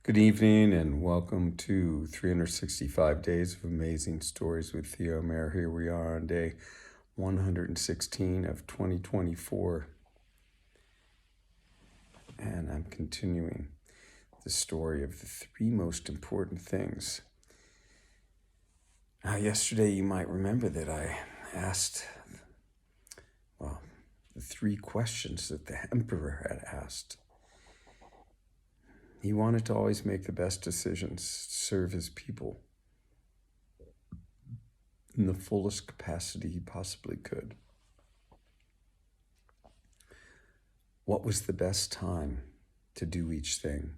Good evening and welcome to 365 Days of Amazing Stories with Theo Mayer. Here we are on day 116 of 2024. And I'm continuing the story of the three most important things. Now, yesterday you might remember that I asked, the three questions that the emperor had asked. He wanted to always make the best decisions, serve his people in the fullest capacity he possibly could. What was the best time to do each thing?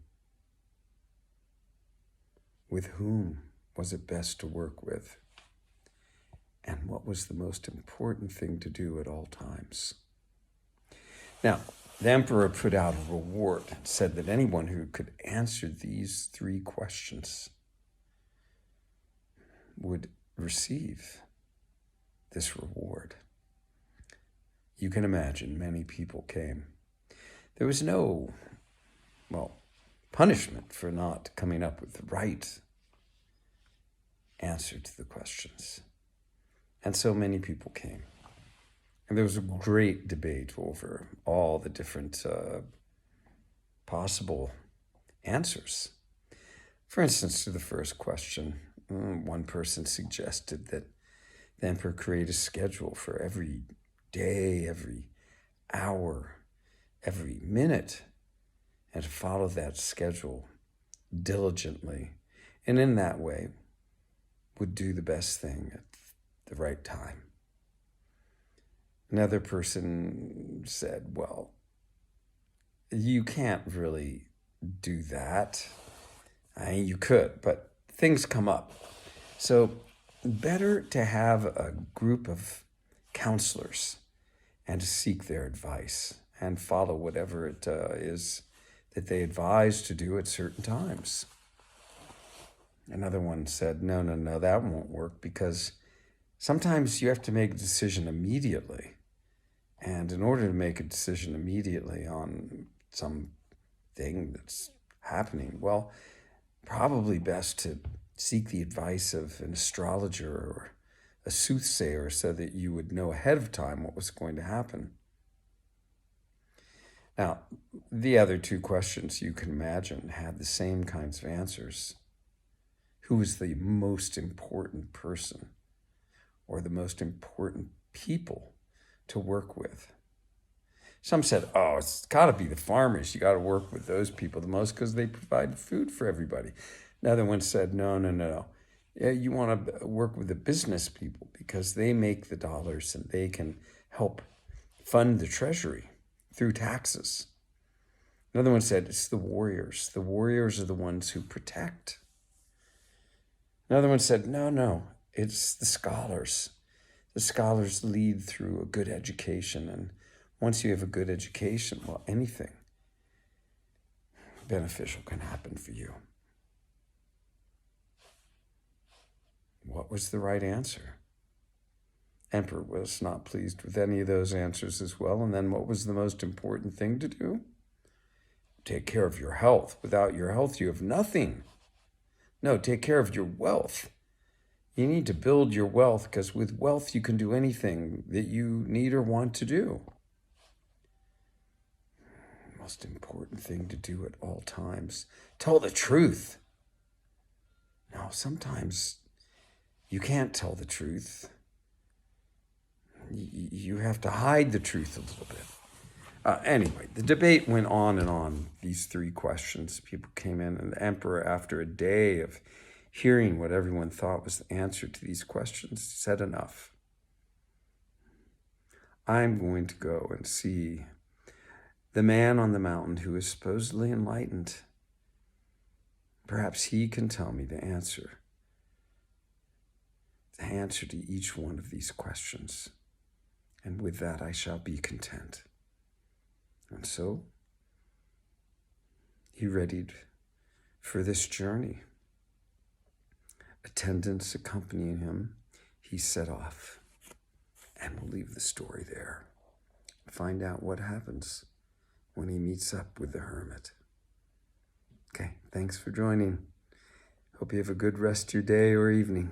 With whom was it best to work with? And what was the most important thing to do at all times? Now, the emperor put out a reward and said that anyone who could answer these three questions would receive this reward. You can imagine many people came. There was no, punishment for not coming up with the right answer to the questions. And so many people came. And there was a great debate over all the different possible answers. For instance, to the first question, one person suggested that the emperor create a schedule for every day, every hour, every minute, and to follow that schedule diligently, and in that way would do the best thing at the right time. Another person said, well, you can't really do that. I mean, you could, but things come up. So better to have a group of counselors and to seek their advice and follow whatever it is that they advise to do at certain times. Another one said, no, that won't work because sometimes you have to make a decision immediately. And in order to make a decision immediately on something that's happening, well, probably best to seek the advice of an astrologer or a soothsayer so that you would know ahead of time what was going to happen. Now, the other two questions you can imagine had the same kinds of answers. Who is the most important person or the most important people to work with? Some said, it's got to be the farmers. You got to work with those people the most because they provide food for everybody. Another one said, no. Yeah, you want to work with the business people because they make the dollars and they can help fund the treasury through taxes. Another one said, it's the warriors. The warriors are the ones who protect. Another one said, no, it's the scholars. The scholars lead through a good education, and once you have a good education, well, anything beneficial can happen for you. What was the right answer? Emperor was not pleased with any of those answers as well. And then what was the most important thing to do? Take care of your health. Without your health, you have nothing. No, take care of your wealth. You need to build your wealth because with wealth, you can do anything that you need or want to do. The most important thing to do at all times, tell the truth. Now, sometimes you can't tell the truth. You have to hide the truth a little bit. Anyway, the debate went on and on, these three questions. People came in, and the emperor, after a day of hearing what everyone thought was the answer to these questions, said enough. I'm going to go and see the man on the mountain who is supposedly enlightened. Perhaps he can tell me the answer to each one of these questions. And with that, I shall be content. And so he readied for this journey. Attendants accompanying him, he set off. And we'll leave the story there. Find out what happens when he meets up with the hermit. Okay, thanks for joining. Hope you have a good rest of your day or evening.